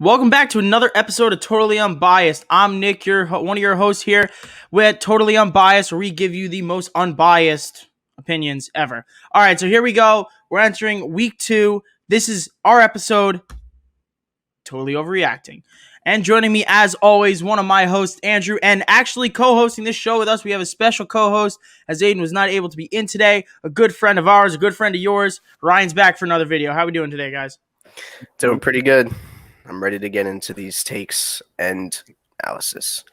Welcome back to another episode of Totally Unbiased. I'm Nick, one of your hosts here with Totally Unbiased, where we give you the most unbiased opinions ever. All right, so here we go. We're entering week 2. This is our episode, Totally Overreacting. And joining me, as always, one of my hosts, Andrew, and actually co-hosting this show with us, we have a special co-host, as Aiden was not able to be in today. A good friend of ours, a good friend of yours. Ryan's back for another video. How are we doing today, guys? Doing pretty good. I'm ready to get into these takes and analysis.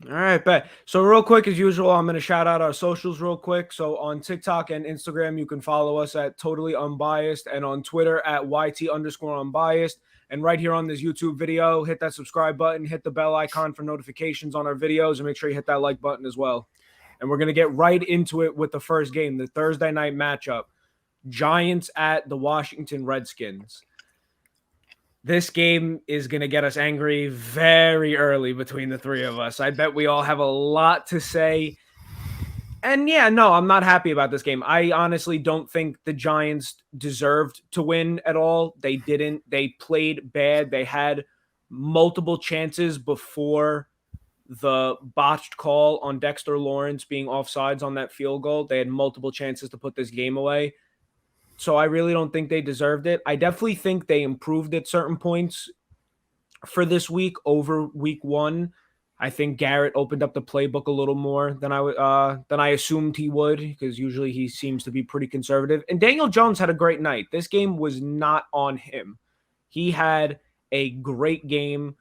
All right, bet. So real quick, as usual, I'm going to shout out our socials real quick. So on TikTok and Instagram, you can follow us at Totally Unbiased, and on Twitter at YT_unbiased. And right here on this YouTube video, hit that subscribe button, hit the bell icon for notifications on our videos, and make sure you hit that like button as well. And we're going to get right into it with the first game, the Thursday night matchup, Giants at the Washington Redskins. This game is going to get us angry very early between the three of us. I bet we all have a lot to say. And yeah, no, I'm not happy about this game. I honestly don't think the Giants deserved to win at all. They didn't. They played bad. They had multiple chances before the botched call on Dexter Lawrence being offsides on that field goal. They had multiple chances to put this game away. So I really don't think they deserved it. I definitely think they improved at certain points for this week over week 1. I think Garrett opened up the playbook a little more than I assumed he would, because usually he seems to be pretty conservative. And Daniel Jones had a great night. This game was not on him. He had a great game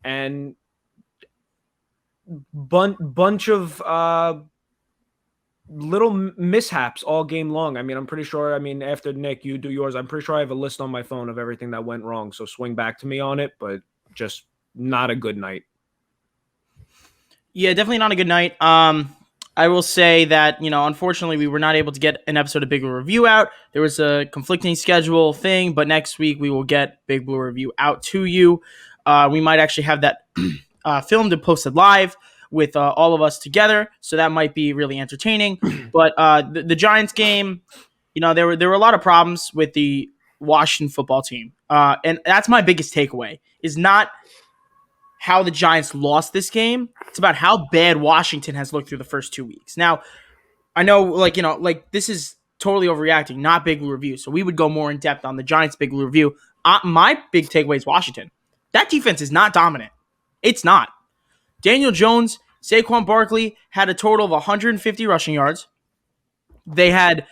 and bunch of little mishaps all game long. I mean, I'm pretty sure, after Nick, you do yours, I'm pretty sure I have a list on my phone of everything that went wrong. So swing back to me on it, but just not a good night. Yeah, definitely not a good night. I will say that, unfortunately, we were not able to get an episode of Big Blue Review out. There was a conflicting schedule thing, but next week we will get Big Blue Review out to you. We might actually have that filmed and posted live with all of us together, so that might be really entertaining. But the Giants game, there were a lot of problems with the Washington football team, and that's my biggest takeaway, is not how the Giants lost this game. It's about how bad Washington has looked through the first 2 weeks. Now, I know, this is Totally Overreacting, not Big Blue Review, so we would go more in depth on the Giants' Big Blue Review. My big takeaway is Washington. That defense is not dominant. It's not. Daniel Jones, Saquon Barkley had a total of 150 rushing yards. They had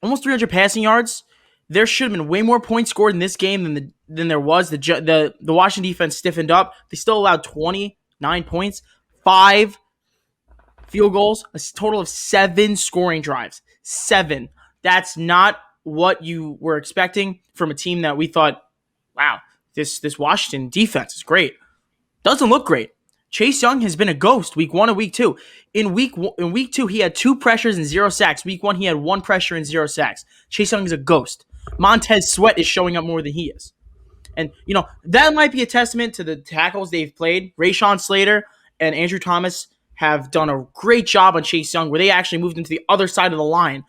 almost 300 passing yards. There should have been way more points scored in this game than there was. The Washington defense stiffened up. They still allowed 29 points, 5 field goals, a total of 7 scoring drives. 7. That's not what you were expecting from a team that we thought, wow, this Washington defense is great. Doesn't look great. Chase Young has been a ghost week 1 and week 2. In week 2, he had 2 pressures and 0 sacks. Week 1, he had 1 pressure and 0 sacks. Chase Young is a ghost. Montez Sweat is showing up more than he is. And, that might be a testament to the tackles they've played. Rashawn Slater and Andrew Thomas have done a great job on Chase Young, where they actually moved him to the other side of the line,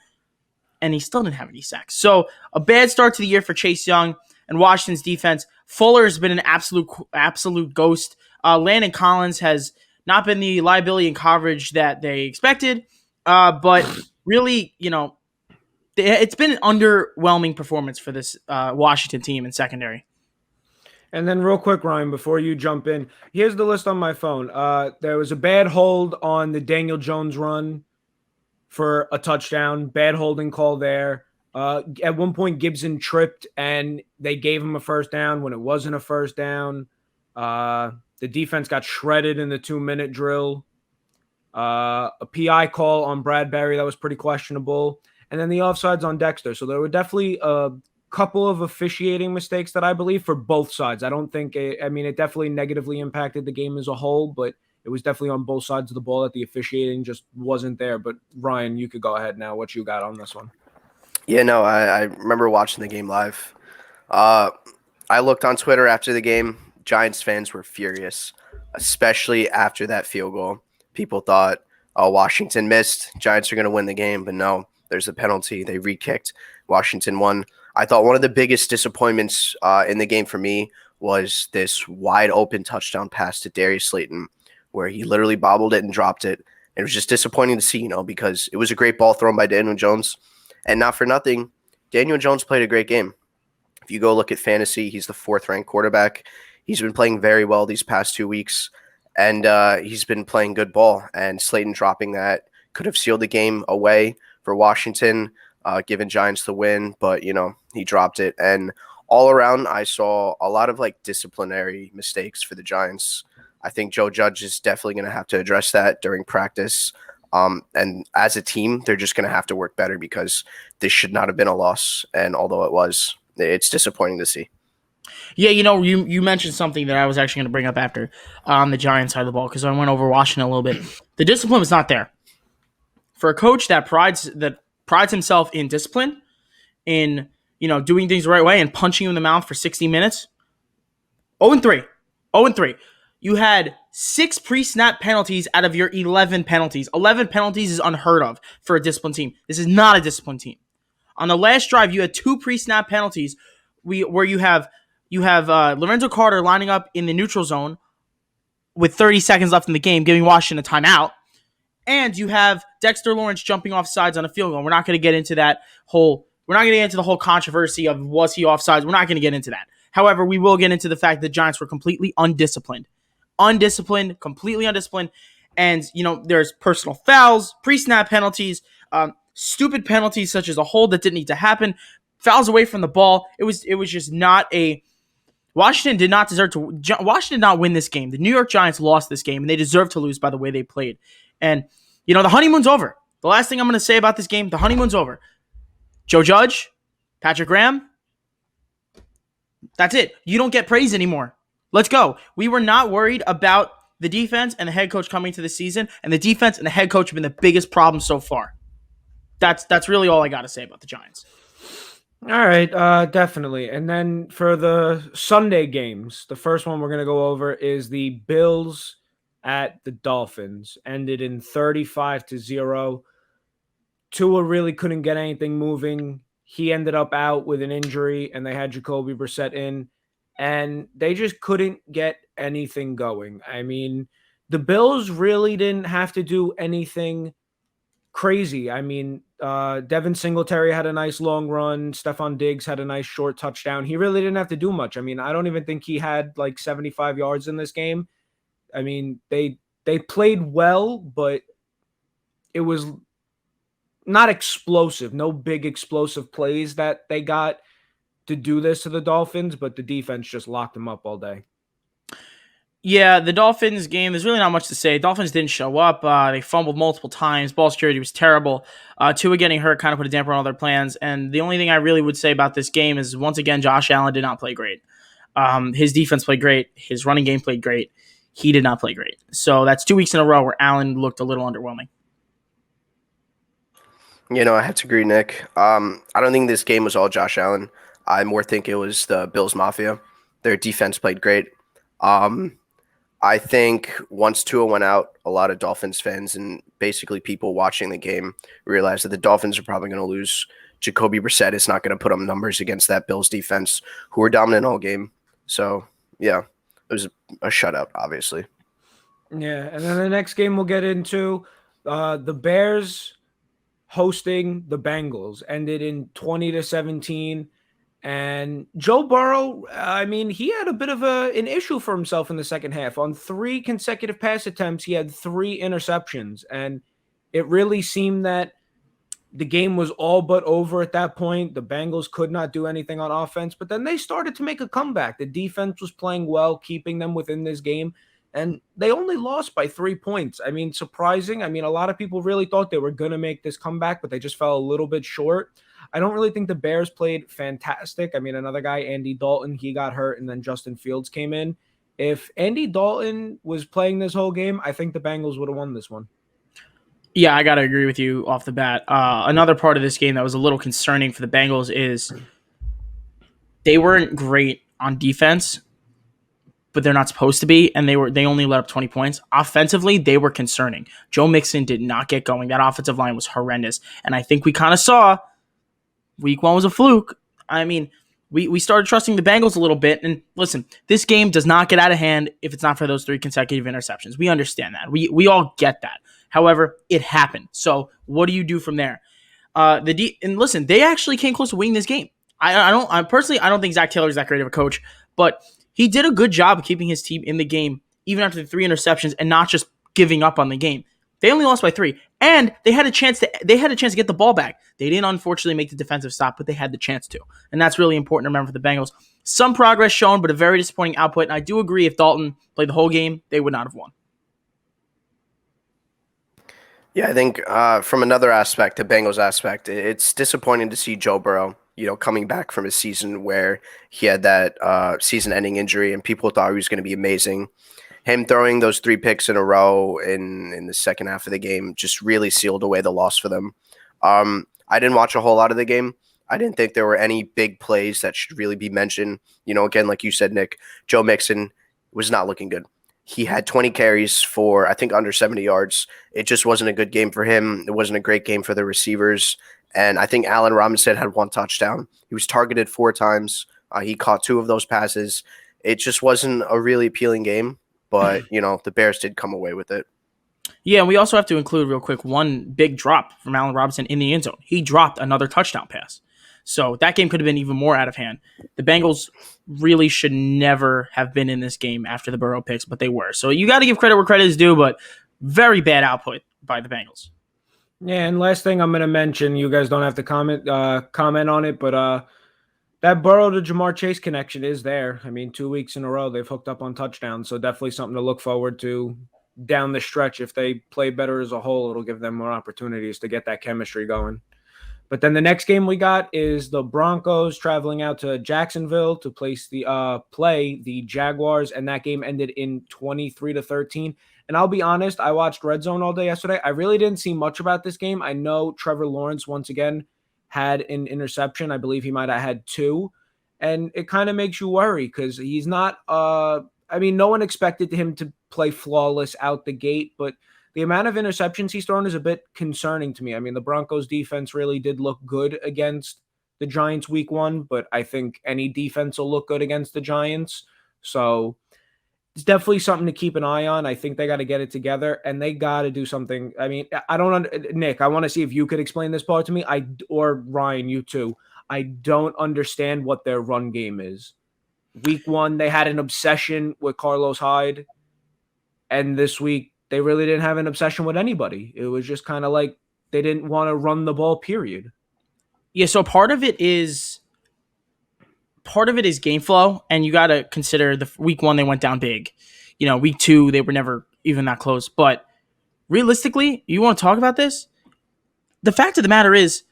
and he still didn't have any sacks. So a bad start to the year for Chase Young and Washington's defense. Fuller has been an absolute ghost. Landon Collins has not been the liability in coverage that they expected, but really, it's been an underwhelming performance for this Washington team in secondary. And then real quick, Ryan, before you jump in, here's the list on my phone. There was a bad hold on the Daniel Jones run for a touchdown, bad holding call there. At one point, Gibson tripped, and they gave him a first down when it wasn't a first down. The defense got shredded in the 2-minute drill. A PI call on Bradbury that was pretty questionable. And then the offsides on Dexter. So there were definitely a couple of officiating mistakes that I believe for both sides. I don't think it definitely negatively impacted the game as a whole, but it was definitely on both sides of the ball that the officiating just wasn't there. But Ryan, you could go ahead now. What you got on this one? Yeah, no, I remember watching the game live. I looked on Twitter after the game. Giants fans were furious, especially after that field goal. People thought, Washington missed. Giants are going to win the game, but no, there's a penalty. They re-kicked. Washington won. I thought one of the biggest disappointments in the game for me was this wide open touchdown pass to Darius Slayton, where he literally bobbled it and dropped it. It was just disappointing to see, because it was a great ball thrown by Daniel Jones. And not for nothing, Daniel Jones played a great game. If you go look at fantasy, he's the 4th-ranked quarterback. He's been playing very well these past 2 weeks, and he's been playing good ball. And Slayton dropping that could have sealed the game away for Washington, given Giants the win, but, he dropped it. And all around, I saw a lot of disciplinary mistakes for the Giants. I think Joe Judge is definitely going to have to address that during practice. And as a team, they're just going to have to work better because this should not have been a loss. And although it was, it's disappointing to see. Yeah, you mentioned something that I was actually going to bring up after the Giants side of the ball because I went over Washington a little bit. The discipline was not there. For a coach that prides himself in discipline, in doing things the right way and punching you in the mouth for 60 minutes, 0-3. 0-3. You had 6 pre-snap penalties out of your 11 penalties. 11 penalties is unheard of for a disciplined team. This is not a disciplined team. On the last drive, you had 2 pre-snap penalties where you have Lorenzo Carter lining up in the neutral zone with 30 seconds left in the game, giving Washington a timeout. And you have Dexter Lawrence jumping off sides on a field goal. We're not going to get into the whole controversy of was he offsides. We're not going to get into that. However, we will get into the fact that the Giants were completely undisciplined. Completely undisciplined. And, there's personal fouls, pre-snap penalties, stupid penalties such as a hold that didn't need to happen, fouls away from the ball. It was just not Washington did not win this game. The New York Giants lost this game, and they deserve to lose by the way they played. And, the honeymoon's over. The last thing I'm going to say about this game, the honeymoon's over. Joe Judge, Patrick Graham, that's it. You don't get praise anymore. Let's go. We were not worried about the defense and the head coach coming to the season, and the defense and the head coach have been the biggest problem so far. That's really all I got to say about the Giants. All right, definitely. And then for the Sunday games, the first one we're going to go over is the Bills at the Dolphins. Ended in 35-0. Tua really couldn't get anything moving. He ended up out with an injury, and they had Jacoby Brissett in, and they just couldn't get anything going. I mean, the Bills really didn't have to do anything crazy. I mean, Devin Singletary had a nice long run. Stephon Diggs had a nice short touchdown. He really didn't have to do much. I mean, I don't even think he had 75 yards in this game. I mean, they played well, but it was not explosive. No big explosive plays that they got to do this to the Dolphins, but the defense just locked them up all day. Yeah, the Dolphins game, there's really not much to say. Dolphins didn't show up. They fumbled multiple times. Ball security was terrible. Tua getting hurt kind of put a damper on all their plans. And the only thing I really would say about this game is, once again, Josh Allen did not play great. His defense played great. His running game played great. He did not play great. So that's 2 weeks in a row where Allen looked a little underwhelming. I have to agree, Nick. I don't think this game was all Josh Allen. I more think it was the Bills Mafia. Their defense played great. I think once Tua went out, a lot of Dolphins fans and basically people watching the game realized that the Dolphins are probably going to lose. Jacoby Brissett is not going to put up numbers against that Bills defense, who were dominant all game. So, yeah, it was a shutout, obviously. Yeah, and then the next game we'll get into, the Bears hosting the Bengals, ended in 20-17. And Joe Burrow, I mean, he had a bit of an issue for himself in the second half. On 3 consecutive pass attempts, he had 3 interceptions. And it really seemed that the game was all but over at that point. The Bengals could not do anything on offense, but then they started to make a comeback. The defense was playing well, keeping them within this game. And they only lost by 3 points. I mean, surprising. I mean, a lot of people really thought they were going to make this comeback, but they just fell a little bit short. I don't really think the Bears played fantastic. I mean, another guy, Andy Dalton, he got hurt, and then Justin Fields came in. If Andy Dalton was playing this whole game, I think the Bengals would have won this one. Yeah, I got to agree with you off the bat. Another part of this game that was a little concerning for the Bengals is they weren't great on defense, but they're not supposed to be, and they only let up 20 points. Offensively, they were concerning. Joe Mixon did not get going. That offensive line was horrendous, and I think we kind of saw Week 1 was a fluke. I mean, we started trusting the Bengals a little bit. And listen, this game does not get out of hand if it's not for those 3 consecutive interceptions. We understand that. We all get that. However, it happened. So what do you do from there? And listen, they actually came close to winning this game. I don't think Zach Taylor is that great of a coach, but he did a good job of keeping his team in the game even after the 3 interceptions and not just giving up on the game. They only lost by 3, and they had a chance to get the ball back. They didn't unfortunately make the defensive stop, but they had the chance to, and that's really important to remember for the Bengals. Some progress shown, but a very disappointing output. And I do agree, if Dalton played the whole game, they would not have won. Yeah, I think from another aspect, the Bengals aspect, it's disappointing to see Joe Burrow, coming back from a season where he had that season-ending injury, and people thought he was going to be amazing. Him throwing those 3 picks in a row in the second half of the game just really sealed away the loss for them. I didn't watch a whole lot of the game. I didn't think there were any big plays that should really be mentioned. Again, like you said, Nick, Joe Mixon was not looking good. He had 20 carries for, I think, under 70 yards. It just wasn't a good game for him. It wasn't a great game for the receivers. And I think Allen Robinson had 1 touchdown. He was targeted 4 times. He caught 2 of those passes. It just wasn't a really appealing game. But, the Bears did come away with it. Yeah, and we also have to include real quick one big drop from Allen Robinson in the end zone. He dropped another touchdown pass. So that game could have been even more out of hand. The Bengals really should never have been in this game after the Burrow picks, but they were. So you got to give credit where credit is due, but very bad output by the Bengals. Yeah, and last thing I'm going to mention, you guys don't have to comment on it, but that Burrow to Jamar Chase connection is there. I mean, 2 weeks in a row, they've hooked up on touchdowns, so definitely something to look forward to down the stretch. If they play better as a whole, it'll give them more opportunities to get that chemistry going. But then the next game we got is the Broncos traveling out to Jacksonville to play the Jaguars, and that game ended in 23-13. And I'll be honest, I watched Red Zone all day yesterday. I really didn't see much about this game. I know Trevor Lawrence, once again, had an interception. I believe he might have had 2. And it kind of makes you worry because he's not no one expected him to play flawless out the gate, but the amount of interceptions he's thrown is a bit concerning to me. I mean, the Broncos defense really did look good against the Giants week 1, but I think any defense will look good against the Giants. So it's definitely something to keep an eye on. I think they got to get it together, and they got to do something. I mean, Nick, I want to see if you could explain this part to me. Or Ryan, you too. I don't understand what their run game is. Week 1, they had an obsession with Carlos Hyde, and this week they really didn't have an obsession with anybody. It was just kind of like they didn't want to run the ball, period. Yeah, so part of it is game flow, and you got to consider the week 1 they went down big. Week 2 they were never even that close. But realistically, you want to talk about this? The fact of the matter is,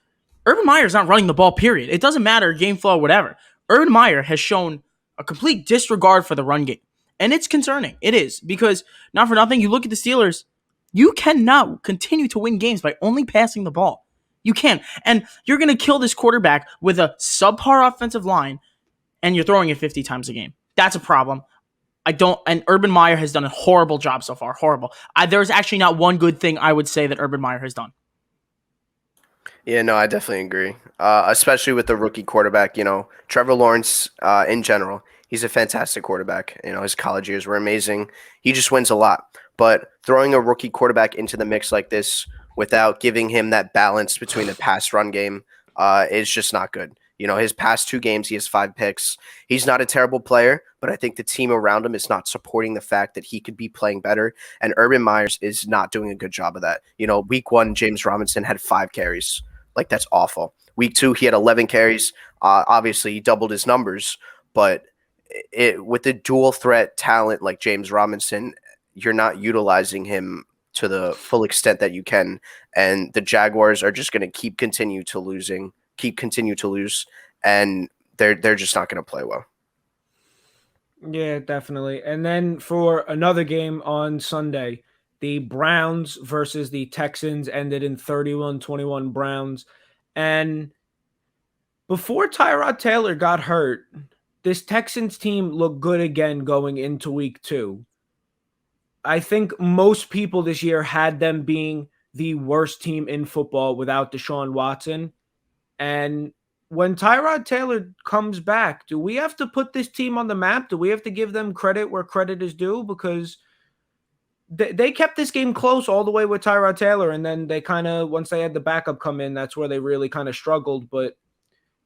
Urban Meyer's not running the ball, period. It doesn't matter, game flow, whatever. Urban Meyer has shown a complete disregard for the run game. And it's concerning. It is. Because, not for nothing, you look at the Steelers, you cannot continue to win games by only passing the ball. You can't. And you're going to kill this quarterback with a subpar offensive line, and you're throwing it 50 times a game. That's a problem. And Urban Meyer has done a horrible job so far. Horrible. There's actually not one good thing I would say that Urban Meyer has done. Yeah, no, I definitely agree. Especially with the rookie quarterback, Trevor Lawrence in general. He's a fantastic quarterback. His college years were amazing. He just wins a lot. But throwing a rookie quarterback into the mix like this without giving him that balance between the pass-run game is just not good. His past 2 games, he has 5 picks. He's not a terrible player, but I think the team around him is not supporting the fact that he could be playing better, and Urban Myers is not doing a good job of that. Week 1, James Robinson had 5 carries. Like, that's awful. Week 2, he had 11 carries. Obviously, he doubled his numbers, but with the dual threat talent like James Robinson, you're not utilizing him to the full extent that you can, and the Jaguars are just going to continue to lose, and they're just not going to play well. Yeah, definitely. And then for another game on Sunday, the Browns versus the Texans ended in 31-21 Browns. And before Tyrod Taylor got hurt, this Texans team looked good again going into week 2. I think most people this year had them being the worst team in football without Deshaun Watson. And when Tyrod Taylor comes back, do we have to put this team on the map? Do we have to give them credit where credit is due? Because they kept this game close all the way with Tyrod Taylor, and then they kind of, once they had the backup come in, that's where they really kind of struggled. But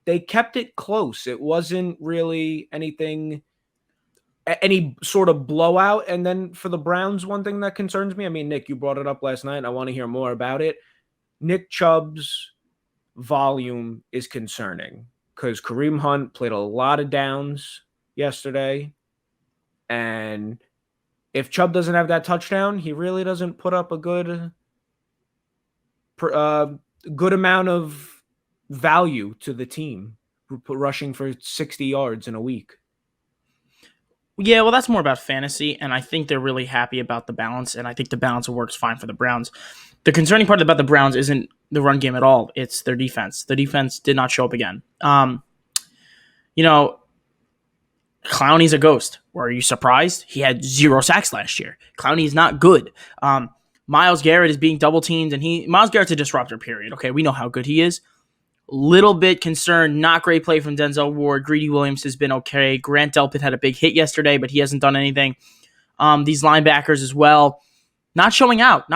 they kept it close. It wasn't really any sort of blowout. And then for the Browns, one thing that concerns me, I mean, Nick, you brought it up last night, and I want to hear more about it. Nick Chubb's volume is concerning because Kareem Hunt played a lot of downs yesterday, and if Chubb doesn't have that touchdown, he really doesn't put up a good amount of value to the team, rushing for 60 yards in a week. Yeah, well, that's more about fantasy, and I think they're really happy about the balance, and I think the balance works fine for the Browns. The concerning part about the Browns isn't the run game at all. It's their defense. The defense did not show up again. Clowney's a ghost. Were you surprised? He had 0 sacks last year. Clowney's not good. Myles Garrett is being double teamed, and Myles Garrett's a disruptor, period. Okay, we know how good he is. Little bit concerned. Not great play from Denzel Ward. Greedy Williams has been okay. Grant Delpit had a big hit yesterday, but he hasn't done anything. These linebackers as well, not showing up.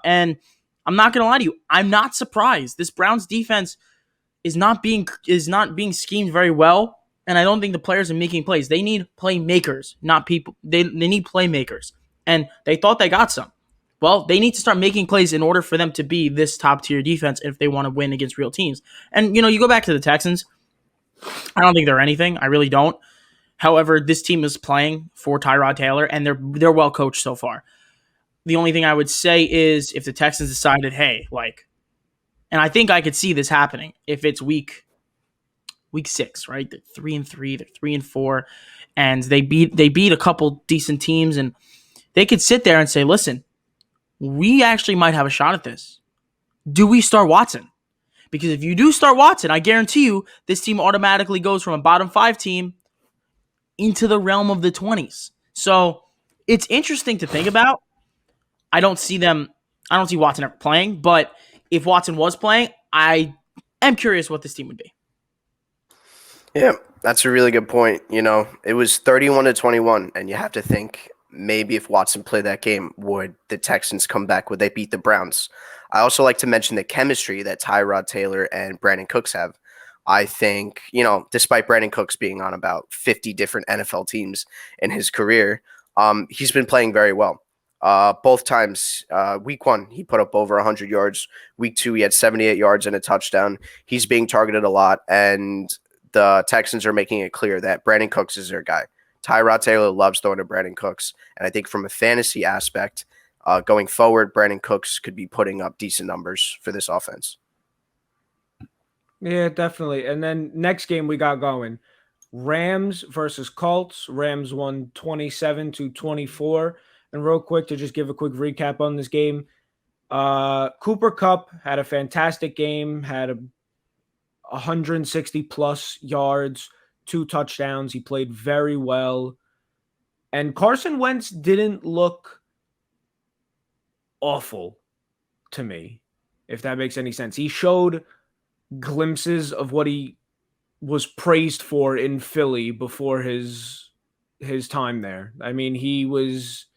And I'm not going to lie to you, I'm not surprised. This Browns defense is not being schemed very well, and I don't think the players are making plays. They need playmakers, not people. They need playmakers, and they thought they got some. Well, they need to start making plays in order for them to be this top-tier defense if they want to win against real teams. And, you go back to the Texans, I don't think they're anything. I really don't. However, this team is playing for Tyrod Taylor, and they're well coached so far. The only thing I would say is if the Texans decided, hey, and I think I could see this happening if it's week 6, right? They're 3-3, they're 3-4, and they beat a couple decent teams, and they could sit there and say, listen, we actually might have a shot at this. Do we start Watson? Because if you do start Watson, I guarantee you this team automatically goes from a bottom 5 team into the realm of the 20s. So it's interesting to think about. I don't see Watson ever playing, but if Watson was playing, I am curious what this team would be. Yeah, that's a really good point. It was 31-21, and you have to think maybe if Watson played that game, would the Texans come back? Would they beat the Browns? I also like to mention the chemistry that Tyrod Taylor and Brandon Cooks have. I think, despite Brandon Cooks being on about 50 different NFL teams in his career, he's been playing very well. Both times, week 1, he put up over 100 yards. Week 2, he had 78 yards and a touchdown. He's being targeted a lot, and the Texans are making it clear that Brandon Cooks is their guy. Tyrod Taylor loves throwing to Brandon Cooks, and I think from a fantasy aspect, going forward, Brandon Cooks could be putting up decent numbers for this offense. Yeah, definitely. And then next game we got going, Rams versus Colts. Rams won 27-24. And real quick, to just give a quick recap on this game, Cooper Kupp had a fantastic game, had 160 plus yards, 2 touchdowns. He played very well. And Carson Wentz didn't look awful to me, if that makes any sense. He showed glimpses of what he was praised for in Philly before his time there. I mean, he was,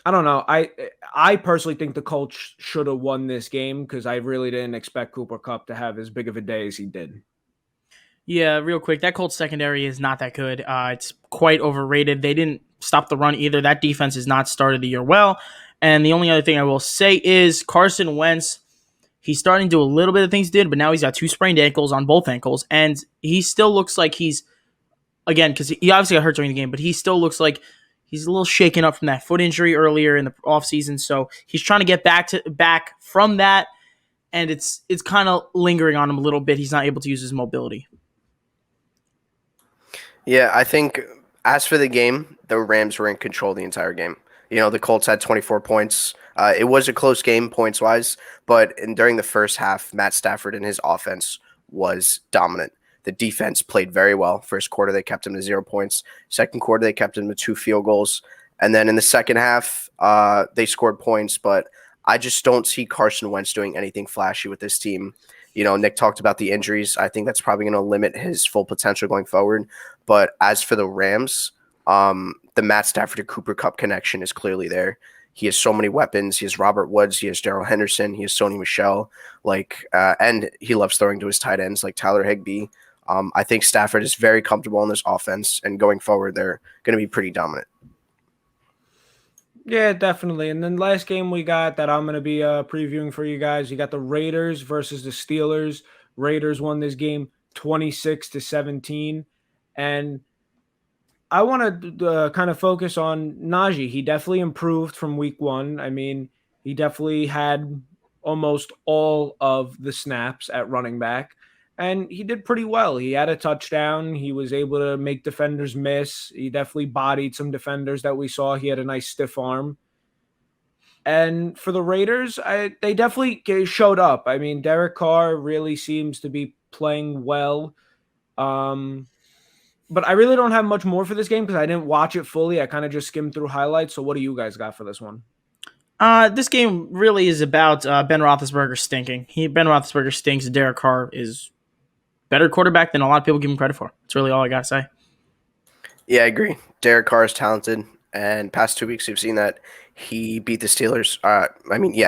I don't know. I personally think the Colts should have won this game because I really didn't expect Cooper Kupp to have as big of a day as he did. Yeah, real quick, that Colts secondary is not that good. It's quite overrated. They didn't stop the run either. That defense has not started the year well. And the only other thing I will say is Carson Wentz, he's starting to do a little bit of things he did, but now he's got 2 sprained ankles on both ankles. And he still looks like he's, again, because he obviously got hurt during the game, but he still looks like he's a little shaken up from that foot injury earlier in the offseason. So he's trying to get back from that, and it's kind of lingering on him a little bit. He's not able to use his mobility. Yeah, I think as for the game, the Rams were in control the entire game. The Colts had 24 points. It was a close game points-wise, but during the first half, Matt Stafford and his offense was dominant. The defense played very well. First quarter, they kept him to 0 points. Second quarter, they kept him to 2 field goals. And then in the second half, they scored points, but I just don't see Carson Wentz doing anything flashy with this team. Nick talked about the injuries. I think that's probably going to limit his full potential going forward. But as for the Rams, the Matt Stafford to Cooper Kupp connection is clearly there. He has so many weapons. He has Robert Woods. He has Darrell Henderson. He has Sony Michel. And he loves throwing to his tight ends like Tyler Higbee. I think Stafford is very comfortable in this offense, and going forward, they're going to be pretty dominant. Yeah, definitely. And then last game we got that I'm going to be previewing for you guys. You got the Raiders versus the Steelers. Raiders won this game 26-17. And I want to kind of focus on Najee. He definitely improved from week one. I mean, he definitely had almost all of the snaps at running back. And he did pretty well. He had a touchdown. He was able to make defenders miss. He definitely bodied some defenders that we saw. He had a nice stiff arm. And for the Raiders, they definitely showed up. I mean, Derek Carr really seems to be playing well. But I really don't have much more for this game because I didn't watch it fully. I kind of just skimmed through highlights. So what do you guys got for this one? This game really is about Ben Roethlisberger stinking. Ben Roethlisberger stinks. Derek Carr is better quarterback than a lot of people give him credit for. That's really all I got to say. Yeah, I agree. Derek Carr is talented, and past 2 weeks we've seen that he beat the Steelers.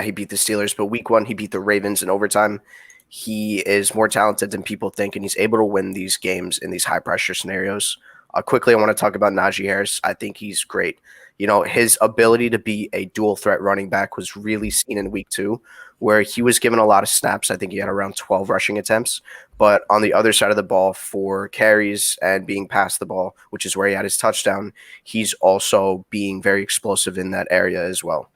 He beat the Steelers, but week one he beat the Ravens in overtime. He is more talented than people think, and he's able to win these games in these high-pressure scenarios. Quickly, I want to talk about Najee Harris. I think he's great. His ability to be a dual-threat running back was really seen in week two, where he was given a lot of snaps. I think he had around 12 rushing attempts. But on the other side of the ball for carries and being past the ball, which is where he had his touchdown, he's also being very explosive in that area as well.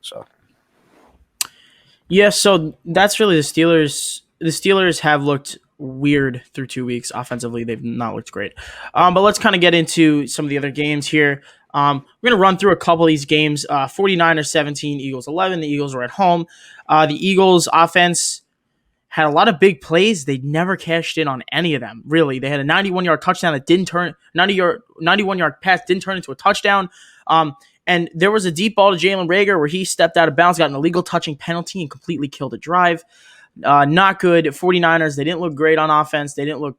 Yeah, so that's really the Steelers. The Steelers have looked weird through 2 weeks. Offensively, they've not looked great. But let's kind of get into some of the other games here. We're going to run through a couple of these games. 49ers 17, Eagles 11. The Eagles were at home. The Eagles offense had a lot of big plays. They never cashed in on any of them, really. They had a 91-yard touchdown that didn't turn, 91-yard pass didn't turn into a touchdown. And there was a deep ball to Jalen Reagor where he stepped out of bounds, got an illegal touching penalty, and completely killed a drive. Not good. 49ers, they didn't look great on offense. They didn't look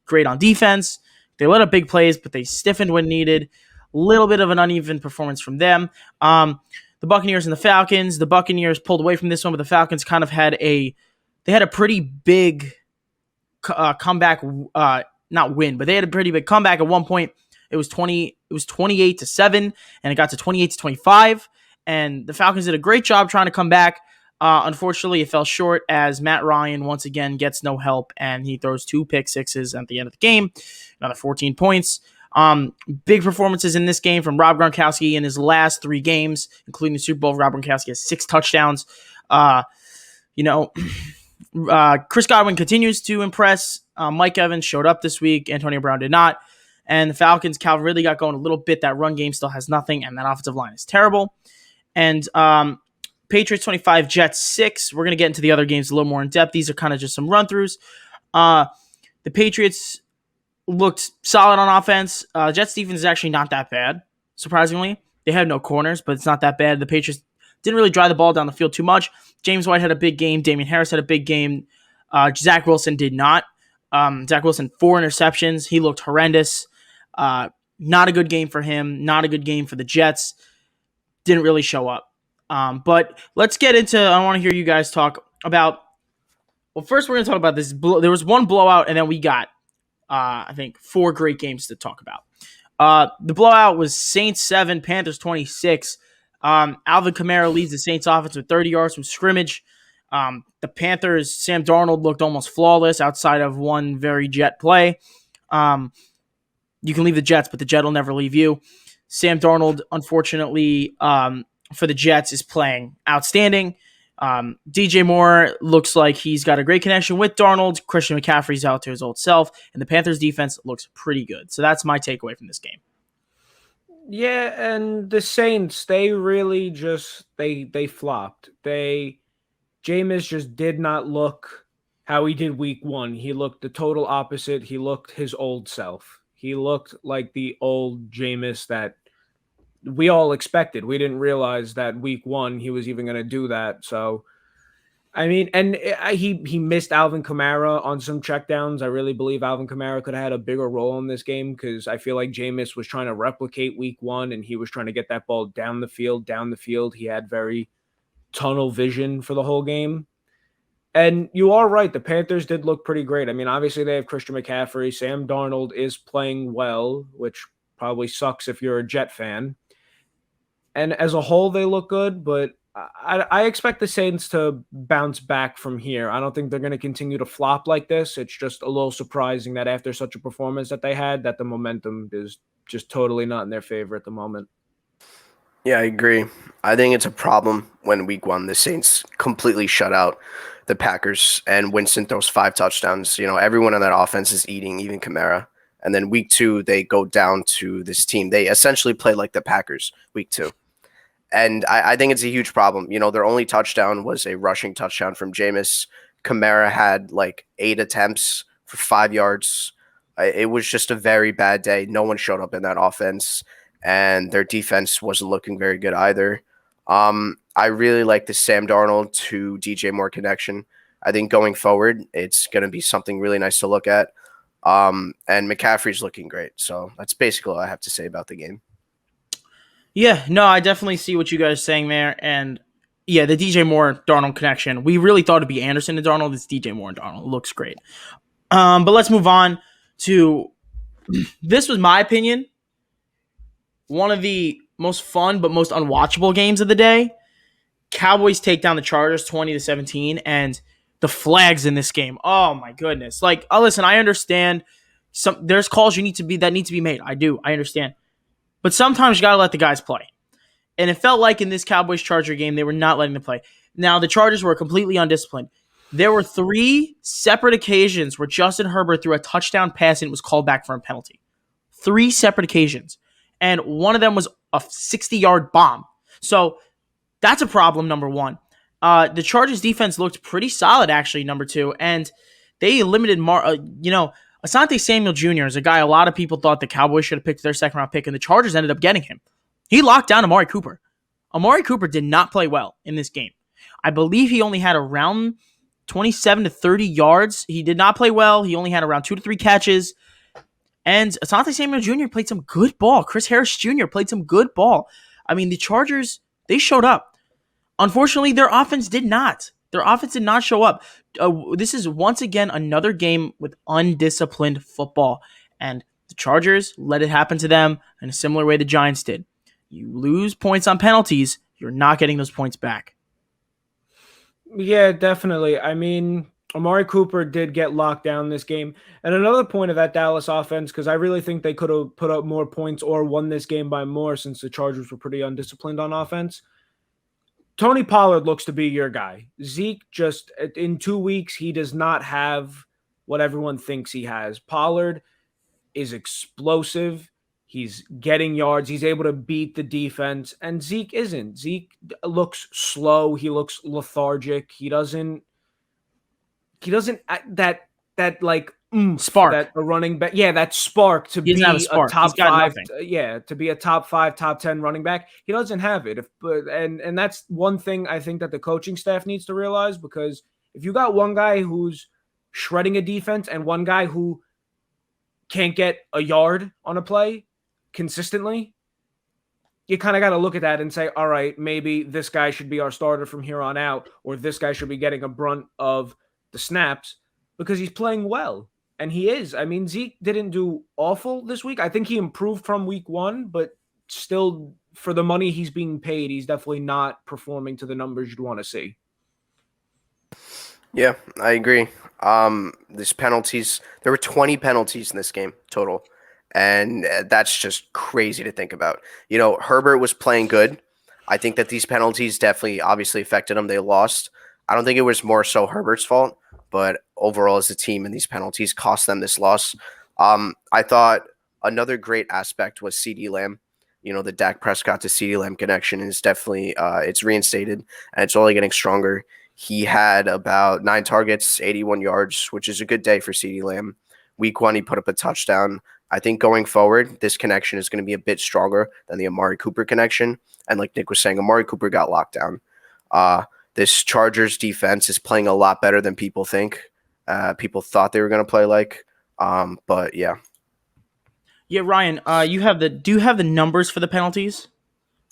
great on defense. They let up big plays, but they stiffened when needed. Little bit of an uneven performance from them. The Buccaneers and the Falcons. The Buccaneers pulled away from this one, but the Falcons kind of had a pretty big comeback. Not win, but they had a pretty big comeback at one point. It was 28-7, and it got to 28-25. And the Falcons did a great job trying to come back. Unfortunately, it fell short as Matt Ryan once again gets no help, and he throws 2 pick sixes at the end of the game. Another 14 points. Big performances in this game from Rob Gronkowski in his last 3 games, including the Super Bowl. Rob Gronkowski has 6 touchdowns. Chris Godwin continues to impress. Mike Evans showed up this week. Antonio Brown did not. And the Falcons, Calvin Ridley got going a little bit. That run game still has nothing, and that offensive line is terrible. And Patriots 25, Jets 6. We're going to get into the other games a little more in depth. These are kind of just some run-throughs. The Patriots looked solid on offense. Jets defense is actually not that bad, surprisingly. They have no corners, but it's not that bad. The Patriots didn't really drive the ball down the field too much. James White had a big game. Damian Harris had a big game. Zach Wilson did not. Zach Wilson, 4 interceptions. He looked horrendous. Not a good game for him. Not a good game for the Jets. Didn't really show up. But let's get into, I want to hear you guys talk about, well, first we're going to talk about this. There was one blowout, and then we got, I think, 4 great games to talk about. The blowout was Saints 7, Panthers 26. Alvin Kamara leads the Saints offense with 30 yards from scrimmage. The Panthers, Sam Darnold looked almost flawless outside of one very Jet play. You can leave the Jets, but the Jet will never leave you. Sam Darnold, unfortunately, for the Jets, is playing outstanding. DJ Moore looks like he's got a great connection with Darnold. Christian McCaffrey's out to his old self, and the Panthers defense looks pretty good. So that's my takeaway from this game. Yeah, and the Saints, they really just they flopped. Jameis just did not look how he did week one. He looked the total opposite. He looked his old self. He looked like the old Jameis that we all expected. We didn't realize that week one he was even going to do that. So I mean, and he missed Alvin Kamara on some checkdowns. I really believe Alvin Kamara could have had a bigger role in this game because I feel like Jameis was trying to replicate week one and he was trying to get that ball down the field, down the field. He had very tunnel vision for the whole game. And you are right. The Panthers did look pretty great. I mean, obviously they have Christian McCaffrey. Sam Darnold is playing well, which probably sucks if you're a Jet fan. And as a whole, they look good, but I expect the Saints to bounce back from here. I don't think they're going to continue to flop like this. It's just a little surprising that after such a performance that they had, that the momentum is just totally not in their favor at the moment. Yeah, I agree. I think it's a problem when week one the Saints completely shut out the Packers and Winston throws 5 touchdowns. You know, everyone on that offense is eating, even Kamara. And then week two, they go down to this team. They essentially play like the Packers week two. And I think it's a huge problem. You know, their only touchdown was a rushing touchdown from Jameis. Kamara had like 8 attempts for 5 yards. It was just a very bad day. No one showed up in that offense, and their defense wasn't looking very good either. I really like the Sam Darnold to DJ Moore connection. I think going forward, it's going to be something really nice to look at. And McCaffrey's looking great. So that's basically all I have to say about the game. Yeah, no, I definitely see what you guys are saying there. And yeah, the DJ Moore Darnold connection. We really thought it'd be Anderson and Darnold. It's DJ Moore and Darnold. It looks great. But let's move on to this was my opinion. One of the most fun but most unwatchable games of the day. Cowboys take down the Chargers 20-17, and the flags in this game. Oh my goodness! Like, listen, I understand. There's calls that need to be made. I understand, but sometimes you gotta let the guys play. And it felt like in this Cowboys-Charger game, they were not letting them play. Now the Chargers were completely undisciplined. There were 3 separate occasions where Justin Herbert threw a touchdown pass and it was called back for a penalty. 3 separate occasions, and one of them was a 60-yard bomb. So that's a problem, number one. The Chargers defense looked pretty solid, actually, number 2, and they limited Asante Samuel Jr. is a guy a lot of people thought the Cowboys should have picked their second-round pick, and the Chargers ended up getting him. He locked down Amari Cooper. Amari Cooper did not play well in this game. I believe he only had around 27 to 30 yards. He did not play well. He only had around 2 to 3 catches. And Asante Samuel Jr. played some good ball. Chris Harris Jr. played some good ball. I mean, the Chargers, they showed up. Unfortunately, their offense did not. Their offense did not show up. This is once again another game with undisciplined football. And the Chargers let it happen to them in a similar way the Giants did. You lose points on penalties, you're not getting those points back. Yeah, definitely. I mean, Amari Cooper did get locked down this game. And another point of that Dallas offense, because I really think they could have put up more points or won this game by more since the Chargers were pretty undisciplined on offense. Tony Pollard looks to be your guy. Zeke just, in 2 weeks, he does not have what everyone thinks he has. Pollard is explosive. He's getting yards. He's able to beat the defense. And Zeke isn't. Zeke looks slow. He looks lethargic. He doesn't that like spark that a running back. Yeah, that spark to be a top 5. To be a top 5, top 10 running back. He doesn't have it. And that's one thing I think that the coaching staff needs to realize, because if you got one guy who's shredding a defense and one guy who can't get a yard on a play consistently, you kind of got to look at that and say, all right, maybe this guy should be our starter from here on out, or this guy should be getting a brunt of the snaps because he's playing well. And he is. I mean, Zeke didn't do awful this week. I think he improved from week 1, but still, for the money he's being paid, he's definitely not performing to the numbers you'd want to see. Yeah, I agree. These penalties, there were 20 penalties in this game total. And that's just crazy to think about. You know, Herbert was playing good. I think that these penalties definitely obviously affected them. They lost. I don't think it was more so Herbert's fault, but overall as a team, and these penalties cost them this loss. I thought another great aspect was CeeDee Lamb. You know, the Dak Prescott to CeeDee Lamb connection is definitely it's reinstated, and it's only getting stronger. He had about 9 targets, 81 yards, which is a good day for CeeDee Lamb. Week 1, he put up a touchdown. I think going forward, this connection is going to be a bit stronger than the Amari Cooper connection. And like Nick was saying, Amari Cooper got locked down. this Chargers defense is playing a lot better than people think. People thought they were going to play like. But yeah. Yeah, Ryan, do you have the numbers for the penalties?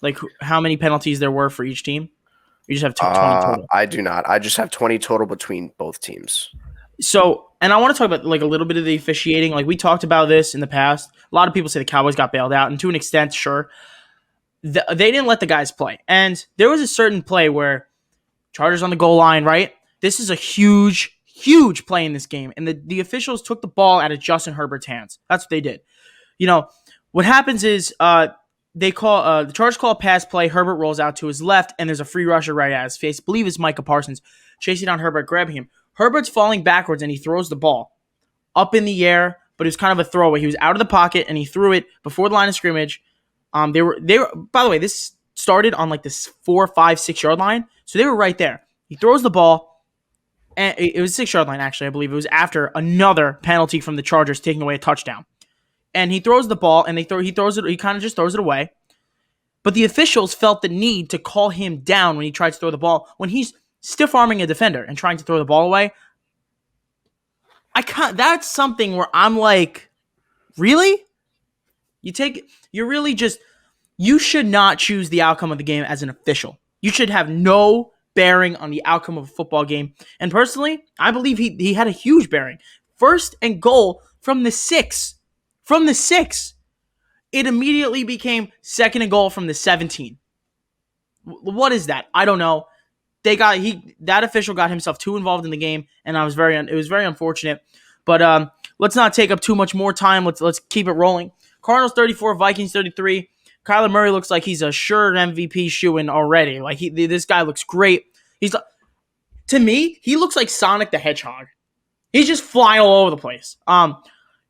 Like how many penalties there were for each team? You just have 20 total. I do not. I just have 20 total between both teams. So, and I want to talk about like a little bit of the officiating. Like we talked about this in the past. A lot of people say the Cowboys got bailed out, and to an extent, sure, they didn't let the guys play. And there was a certain play where Chargers on the goal line, right? This is a huge, huge play in this game, and the officials took the ball out of Justin Herbert's hands. That's what they did. What happens is they call the Chargers call a pass play. Herbert rolls out to his left, and there's a free rusher right at his face. I believe it's Micah Parsons chasing down Herbert, grabbing him. Herbert's falling backwards, and he throws the ball up in the air, but it was kind of a throwaway. He was out of the pocket, and he threw it before the line of scrimmage. They were. By the way, this started on like this 4, 5, 6 yard line, so they were right there. He throws the ball, and it was 6 yard line actually. I believe it was after another penalty from the Chargers taking away a touchdown. And he throws the ball, and he kind of just throws it away. But the officials felt the need to call him down when he tried to throw the ball, when he's stiff-arming a defender and trying to throw the ball away. That's something where I'm like, really? You should not choose the outcome of the game as an official. You should have no bearing on the outcome of a football game. And personally, I believe he had a huge bearing. 1st and goal from the 6. From the 6. It immediately became 2nd and goal from the 17. What is that? I don't know. That official got himself too involved in the game, and it was very unfortunate. But let's not take up too much more time. Let's keep it rolling. Cardinals 34, Vikings 33. Kyler Murray looks like he's a sure MVP shoo-in already. Like this guy looks great. To me, he looks like Sonic the Hedgehog. He's just flying all over the place.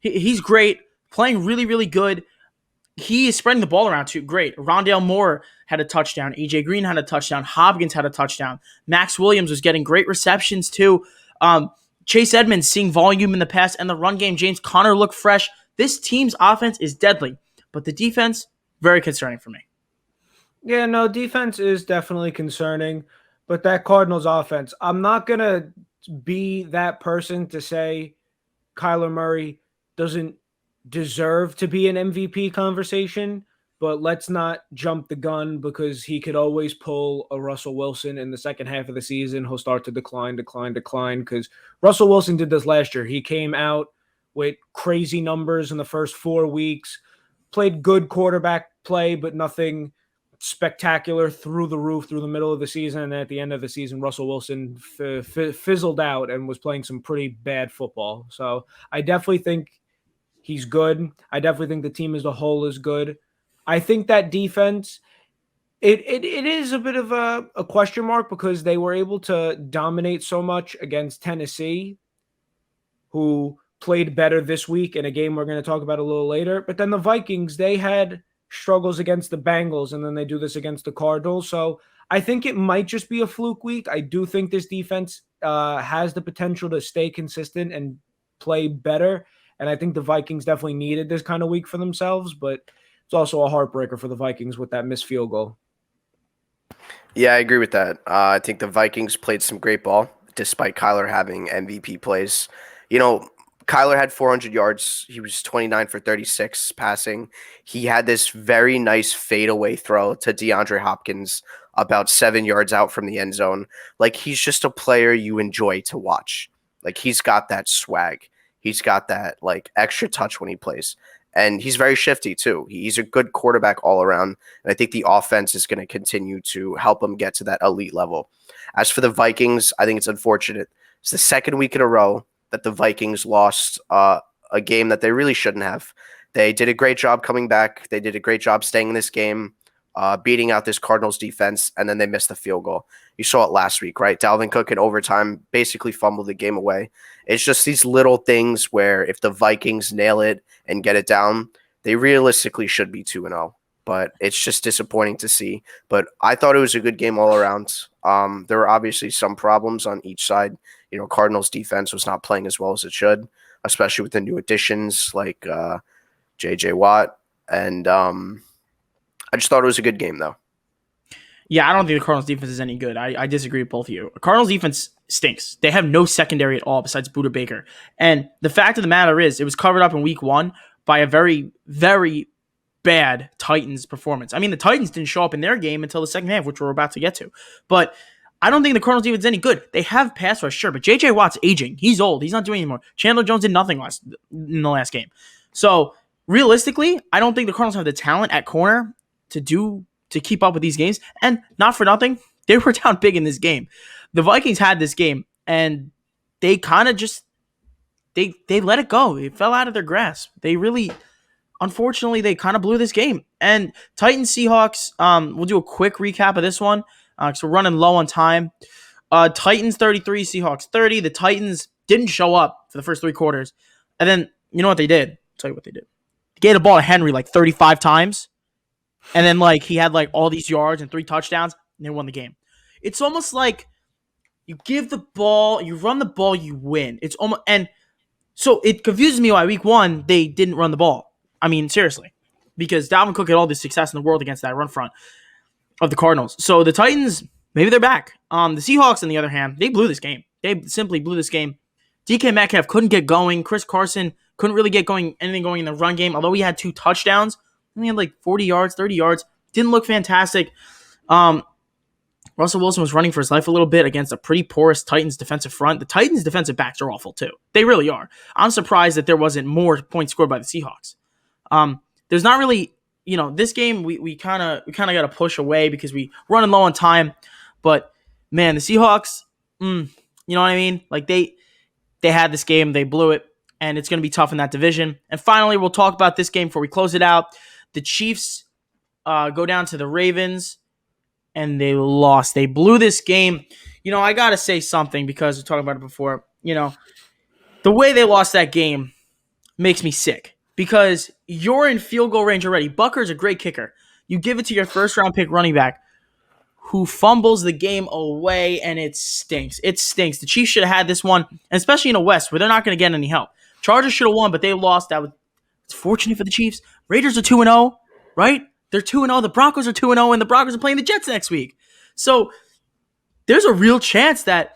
He's great, playing really, really good. He is spreading the ball around too. Great. Rondale Moore had a touchdown. AJ Green had a touchdown. Hopkins had a touchdown. Max Williams was getting great receptions too. Chase Edmonds seeing volume in the pass and the run game. James Conner looked fresh. This team's offense is deadly, but the defense, very concerning for me. Yeah, no, defense is definitely concerning, but that Cardinals offense, I'm not going to be that person to say Kyler Murray doesn't deserve to be an MVP conversation, but let's not jump the gun because he could always pull a Russell Wilson in the second half of the season. He'll start to decline because Russell Wilson did this last year. He came out with crazy numbers in the first 4 weeks, played good quarterback play, but nothing spectacular through the roof through the middle of the season. And at the end of the season, Russell Wilson fizzled out and was playing some pretty bad football. So I definitely think he's good. I definitely think the team as a whole is good. I think that defense, it is a bit of a question mark because they were able to dominate so much against Tennessee, who played better this week in a game we're going to talk about a little later. But then the Vikings, they had struggles against the Bengals, and then they do this against the Cardinals. So I think it might just be a fluke week. I do think this defense has the potential to stay consistent and play better. And I think the Vikings definitely needed this kind of week for themselves, but it's also a heartbreaker for the Vikings with that missed field goal. Yeah, I agree with that. I think the Vikings played some great ball, despite Kyler having MVP plays. Kyler had 400 yards. He was 29 for 36 passing. He had this very nice fadeaway throw to DeAndre Hopkins about 7 yards out from the end zone. Like, he's just a player you enjoy to watch. Like, he's got that swag. He's got that, like, extra touch when he plays. And he's very shifty, too. He's a good quarterback all around. And I think the offense is going to continue to help him get to that elite level. As for the Vikings, I think it's unfortunate. It's the second week in a row that the Vikings lost a game that they really shouldn't have. They did a great job coming back. They did a great job staying in this game, beating out this Cardinals defense, and then they missed the field goal. You saw it last week, right? Dalvin Cook in overtime basically fumbled the game away. It's just these little things where if the Vikings nail it and get it down, they realistically should be 2-0. But it's just disappointing to see. But I thought it was a good game all around. There were obviously some problems on each side. Cardinals defense was not playing as well as it should, especially with the new additions like J.J. Watt. And I just thought it was a good game, though. Yeah, I don't think the Cardinals defense is any good. I disagree with both of you. The Cardinals defense stinks. They have no secondary at all besides Buda Baker. And the fact of the matter is, it was covered up in week 1 by a very, very bad Titans performance. I mean, the Titans didn't show up in their game until the second half, which we're about to get to. But I don't think the Cardinals defense is any good. They have pass rush, sure, but J.J. Watt's aging. He's old. He's not doing anymore. Chandler Jones did nothing in the last game. So realistically, I don't think the Cardinals have the talent at corner to keep up with these games. And not for nothing, they were down big in this game. The Vikings had this game, and they kind of just they let it go. It fell out of their grasp. Unfortunately, they kind of blew this game. And Titans Seahawks, we'll do a quick recap of this one because we're running low on time. Titans 33, Seahawks 30. The Titans didn't show up for the first 3 quarters. And then, you know what they did? I'll tell you what they did. They gave the ball to Henry like 35 times. And then he had all these yards and 3 touchdowns, and they won the game. It's almost like you give the ball, you run the ball, you win. It's almost, and so it confuses me why week 1 they didn't run the ball. I mean, seriously, because Dalvin Cook had all the success in the world against that run front of the Cardinals. So the Titans, maybe they're back. The Seahawks, on the other hand, they blew this game. They simply blew this game. DK Metcalf couldn't get going. Chris Carson couldn't really get anything going in the run game, although he had 2 touchdowns. He had 40 yards, 30 yards. Didn't look fantastic. Russell Wilson was running for his life a little bit against a pretty porous Titans defensive front. The Titans defensive backs are awful too. They really are. I'm surprised that there wasn't more points scored by the Seahawks. There's not really, this game we kind of got to push away because we running low on time. But man, the Seahawks, you know what I mean? They had this game, they blew it, and it's going to be tough in that division. And finally, we'll talk about this game before we close it out. The Chiefs go down to the Ravens, and they lost. They blew this game. I got to say something because we talked about it before. The way they lost that game makes me sick because you're in field goal range already. Bucker's a great kicker. You give it to your first-round pick running back who fumbles the game away, and it stinks. It stinks. The Chiefs should have had this one, and especially in the West where they're not going to get any help. Chargers should have won, but they lost. It's fortunate for the Chiefs. Raiders are 2-0, right? They're 2-0. The Broncos are 2-0, and the Broncos are playing the Jets next week. So there's a real chance that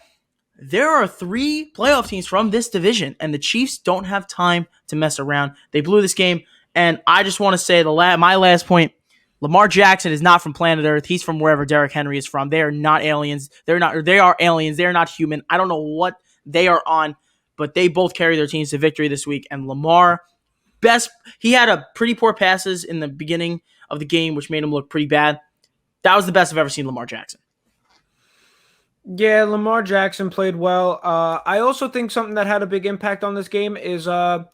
there are 3 playoff teams from this division, and the Chiefs don't have time to mess around. They blew this game, and I just want to say my last point, Lamar Jackson is not from planet Earth. He's from wherever Derrick Henry is from. They are not aliens. They are aliens. They are not human. I don't know what they are on, but they both carry their teams to victory this week, and Lamar, he had a pretty poor passes in the beginning of the game, which made him look pretty bad. That was the best I've ever seen Lamar Jackson. Yeah, Lamar Jackson played well. I also think something that had a big impact on this game is the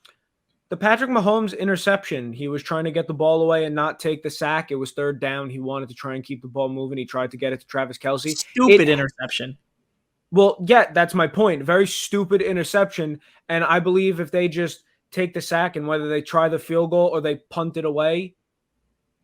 Patrick Mahomes interception. He was trying to get the ball away and not take the sack. It was 3rd down. He wanted to try and keep the ball moving. He tried to get it to Travis Kelce. Stupid interception. Well, yeah, that's my point. Very stupid interception. And I believe if they just take the sack and whether they try the field goal or they punt it away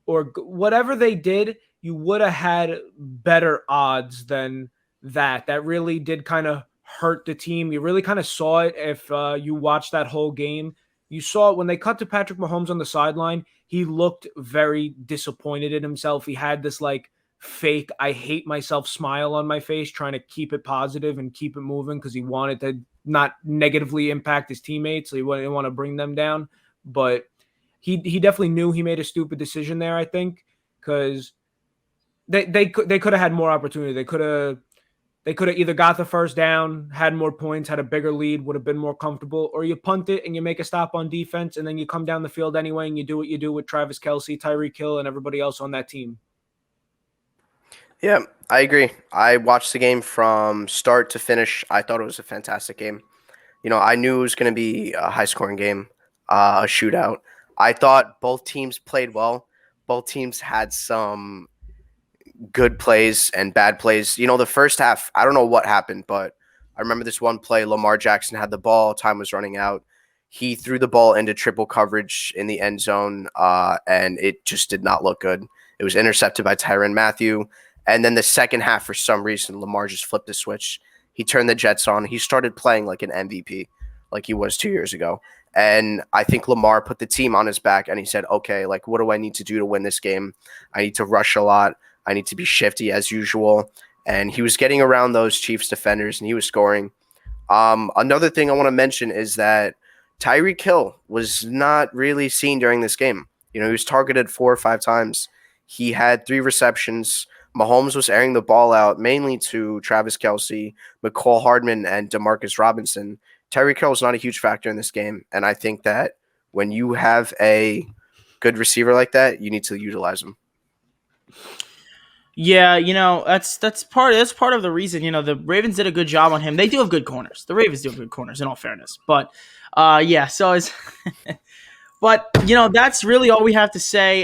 or whatever they did, you would have had better odds than that. That really did kind of hurt the team. You really kind of saw it if you watched that whole game. You saw it when they cut to Patrick Mahomes on the sideline. He looked very disappointed in himself. He had this fake I hate myself smile on my face, trying to keep it positive and keep it moving because he wanted to not negatively impact his teammates. So he didn't want to bring them down. But he definitely knew he made a stupid decision there, I think, because they could have had more opportunity. They could have either got the first down, had more points, had a bigger lead, would have been more comfortable, or you punt it and you make a stop on defense and then you come down the field anyway and you do what you do with Travis Kelce, Tyreek Hill, and everybody else on that team. Yeah, I agree. I watched the game from start to finish. I thought it was a fantastic game. I knew it was going to be a high-scoring game, a shootout. I thought both teams played well. Both teams had some good plays and bad plays. The first half, I don't know what happened, but I remember this one play. Lamar Jackson had the ball. Time was running out. He threw the ball into triple coverage in the end zone, and it just did not look good. It was intercepted by Tyrann Mathieu. And then the second half, for some reason, Lamar just flipped the switch. He turned the Jets on. He started playing like an MVP, like he was 2 years ago. And I think Lamar put the team on his back, and he said, okay, what do I need to do to win this game? I need to rush a lot. I need to be shifty as usual. And he was getting around those Chiefs defenders and he was scoring. Another thing I want to mention is that Tyreek Hill was not really seen during this game. He was targeted 4 or 5 times. He had 3 receptions. Mahomes was airing the ball out mainly to Travis Kelce, McCall Hardman, and Demarcus Robinson. Tyreek Hill was not a huge factor in this game, and I think that when you have a good receiver like that, you need to utilize him. Yeah, that's part of the reason. The Ravens did a good job on him. They do have good corners. The Ravens do have good corners, in all fairness. But yeah, so it's but that's really all we have to say.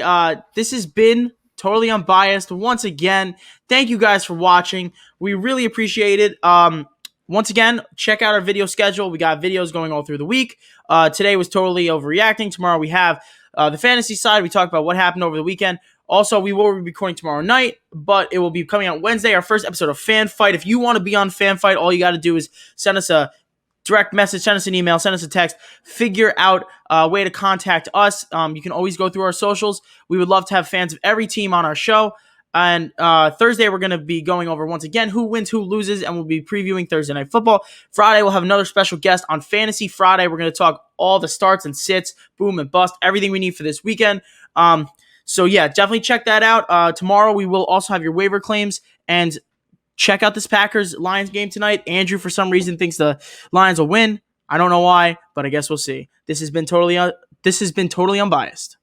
This has been Totally Unbiased once again. Thank you guys for watching. We really appreciate it. Once again, check out our video schedule. We got videos going all through the week. Today was Totally Overreacting. Tomorrow we have the fantasy side. We talked about what happened over the weekend. Also, we will be recording tomorrow night, but it will be coming out Wednesday, our first episode of Fan Fight. If you want to be on Fan Fight, all you got to do is send us a direct message, send us an email, send us a text, figure out a way to contact us. You can always go through our socials. We would love to have fans of every team on our show. And Thursday, we're going to be going over once again who wins, who loses, and we'll be previewing Thursday Night Football. Friday, we'll have another special guest on Fantasy Friday. We're going to talk all the starts and sits, boom and bust, everything we need for this weekend. So yeah, definitely check that out. Tomorrow, we will also have your waiver claims, and check out this Packers-Lions game tonight. Andrew, for some reason, thinks the Lions will win. I don't know why, but I guess we'll see. This has been totally unbiased.